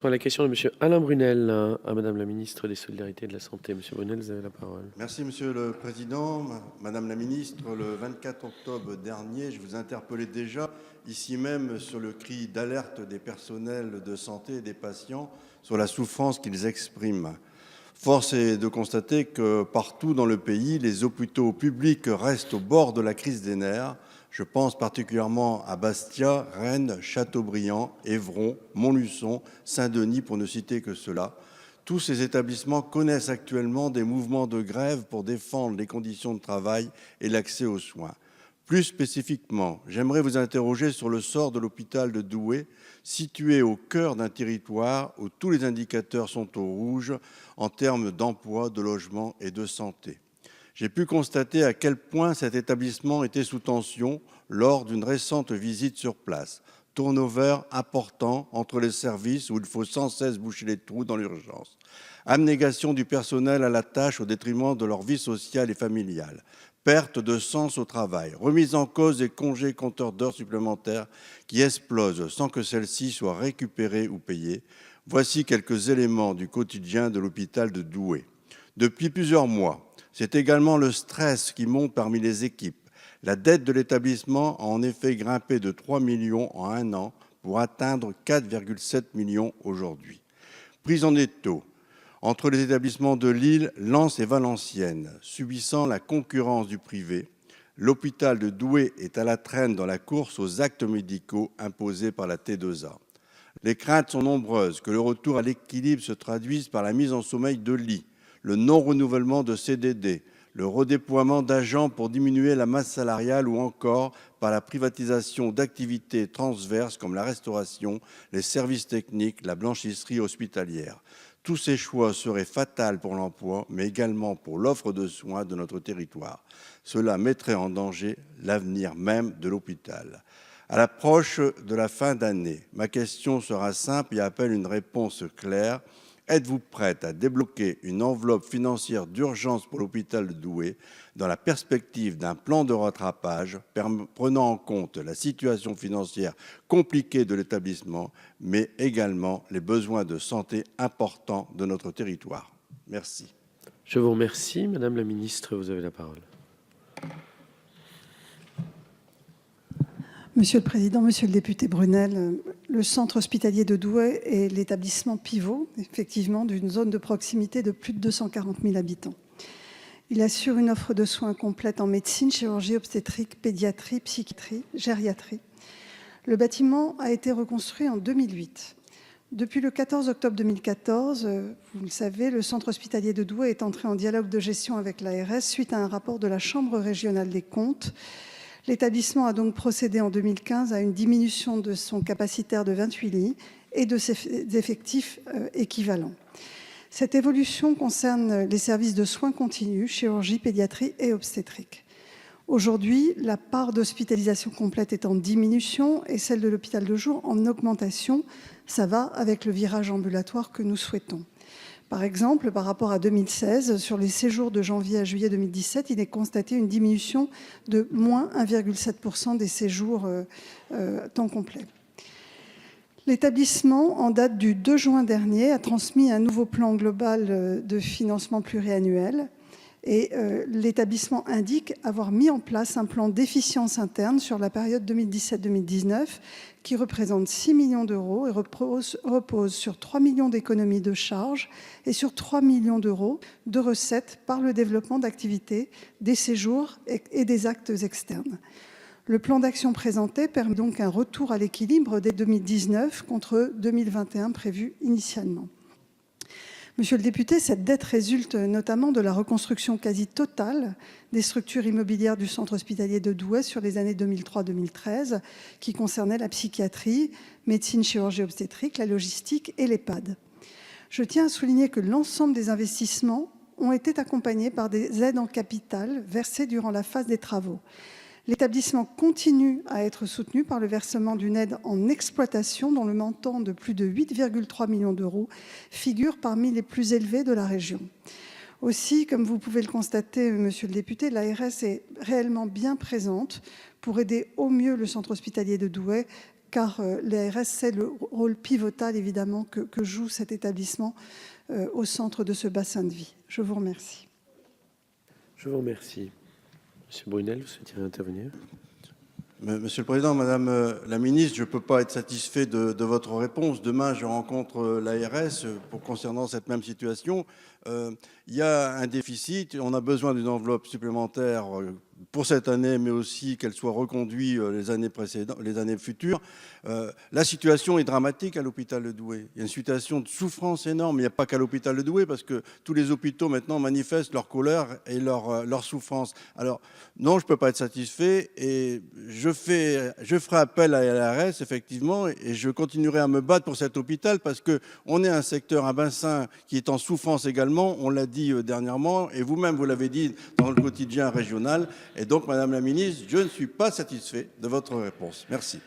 La question de Monsieur Alain Brunel à Madame la Ministre des Solidarités et de la Santé. Monsieur Brunel, vous avez la parole. Merci Monsieur le Président. Madame la Ministre, le 24 octobre dernier, je vous interpellais déjà ici même sur le cri d'alerte des personnels de santé et des patients sur la souffrance qu'ils expriment. Force est de constater que partout dans le pays, les hôpitaux publics restent au bord de la crise des nerfs. Je pense particulièrement à Bastia, Rennes, Châteaubriand, Évron, Montluçon, Saint-Denis, pour ne citer que cela. Tous ces établissements connaissent actuellement des mouvements de grève pour défendre les conditions de travail et l'accès aux soins. Plus spécifiquement, j'aimerais vous interroger sur le sort de l'hôpital de Douai, situé au cœur d'un territoire où tous les indicateurs sont au rouge en termes d'emploi, de logement et de santé. J'ai pu constater à quel point cet établissement était sous tension lors d'une récente visite sur place. Turnover important entre les services où il faut sans cesse boucher les trous dans l'urgence. Abnégation du personnel à la tâche au détriment de leur vie sociale et familiale. Perte de sens au travail. Remise en cause des congés compteurs d'heures supplémentaires qui explosent sans que celles-ci soient récupérées ou payées. Voici quelques éléments du quotidien de l'hôpital de Douai. Depuis plusieurs mois, c'est également le stress qui monte parmi les équipes. La dette de l'établissement a en effet grimpé de 3 millions en un an pour atteindre 4,7 millions aujourd'hui. Prise en étau entre les établissements de Lille, Lens et Valenciennes, subissant la concurrence du privé, l'hôpital de Douai est à la traîne dans la course aux actes médicaux imposés par la T2A. Les craintes sont nombreuses que le retour à l'équilibre se traduise par la mise en sommeil de lits, le non-renouvellement de CDD, le redéploiement d'agents pour diminuer la masse salariale ou encore par la privatisation d'activités transverses comme la restauration, les services techniques, la blanchisserie hospitalière. Tous ces choix seraient fatals pour l'emploi, mais également pour l'offre de soins de notre territoire. Cela mettrait en danger l'avenir même de l'hôpital. À l'approche de la fin d'année, ma question sera simple et appelle une réponse claire. Êtes-vous prête à débloquer une enveloppe financière d'urgence pour l'hôpital de Douai dans la perspective d'un plan de rattrapage prenant en compte la situation financière compliquée de l'établissement, mais également les besoins de santé importants de notre territoire? Merci. Je vous remercie. Madame la Ministre, vous avez la parole. Monsieur le Président, Monsieur le député Brunel, le centre hospitalier de Douai est l'établissement pivot, effectivement, d'une zone de proximité de plus de 240 000 habitants. Il assure une offre de soins complète en médecine, chirurgie obstétrique, pédiatrie, psychiatrie, gériatrie. Le bâtiment a été reconstruit en 2008. Depuis le 14 octobre 2014, vous le savez, le centre hospitalier de Douai est entré en dialogue de gestion avec l'ARS suite à un rapport de la Chambre régionale des comptes. L'établissement a donc procédé en 2015 à une diminution de son capacitaire de 28 lits et de ses effectifs équivalents. Cette évolution concerne les services de soins continus, chirurgie, pédiatrie et obstétrique. Aujourd'hui, la part d'hospitalisation complète est en diminution et celle de l'hôpital de jour en augmentation. Ça va avec le virage ambulatoire que nous souhaitons. Par exemple, par rapport à 2016, sur les séjours de janvier à juillet 2017, il est constaté une diminution de moins 1,7% des séjours temps complet. L'établissement, en date du 2 juin dernier, a transmis un nouveau plan global de financement pluriannuel et l'établissement indique avoir mis en place un plan d'efficience interne sur la période 2017-2019 qui représente 6 millions d'euros et repose sur 3 millions d'économies de charges et sur 3 millions d'euros de recettes par le développement d'activités, des séjours et des actes externes. Le plan d'action présenté permet donc un retour à l'équilibre dès 2019 contre 2021 prévu initialement. Monsieur le député, cette dette résulte notamment de la reconstruction quasi totale des structures immobilières du centre hospitalier de Douai sur les années 2003-2013, qui concernaient la psychiatrie, médecine, chirurgie obstétrique, la logistique et l'EHPAD. Je tiens à souligner que l'ensemble des investissements ont été accompagnés par des aides en capital versées durant la phase des travaux. L'établissement continue à être soutenu par le versement d'une aide en exploitation dont le montant de plus de 8,3 millions d'euros figure parmi les plus élevés de la région. Aussi, comme vous pouvez le constater, monsieur le député, l'ARS est réellement bien présente pour aider au mieux le centre hospitalier de Douai, car l'ARS sait le rôle pivotal, évidemment, que joue cet établissement au centre de ce bassin de vie. Je vous remercie. Je vous remercie. Monsieur Brunel, vous souhaitez intervenir? Monsieur le Président, Madame la Ministre, je ne peux pas être satisfait de votre réponse. Demain, je rencontre l'ARS concernant cette même situation. Il y a un déficit, on a besoin d'une enveloppe supplémentaire pour cette année, mais aussi qu'elle soit reconduite les années précédentes, les années futures. La situation est dramatique à l'hôpital de Douai. Il y a une situation de souffrance énorme. Il n'y a pas qu'à l'hôpital de Douai, parce que tous les hôpitaux maintenant manifestent leur colère et leur souffrance. Alors non, je ne peux pas être satisfait et je ferai appel à l'ARS, effectivement, et je continuerai à me battre pour cet hôpital parce qu'on est un secteur, un bassin qui est en souffrance également, on l'a dit dernièrement, et vous-même, vous l'avez dit dans le quotidien régional. Et donc, Madame la Ministre, je ne suis pas satisfait de votre réponse. Merci.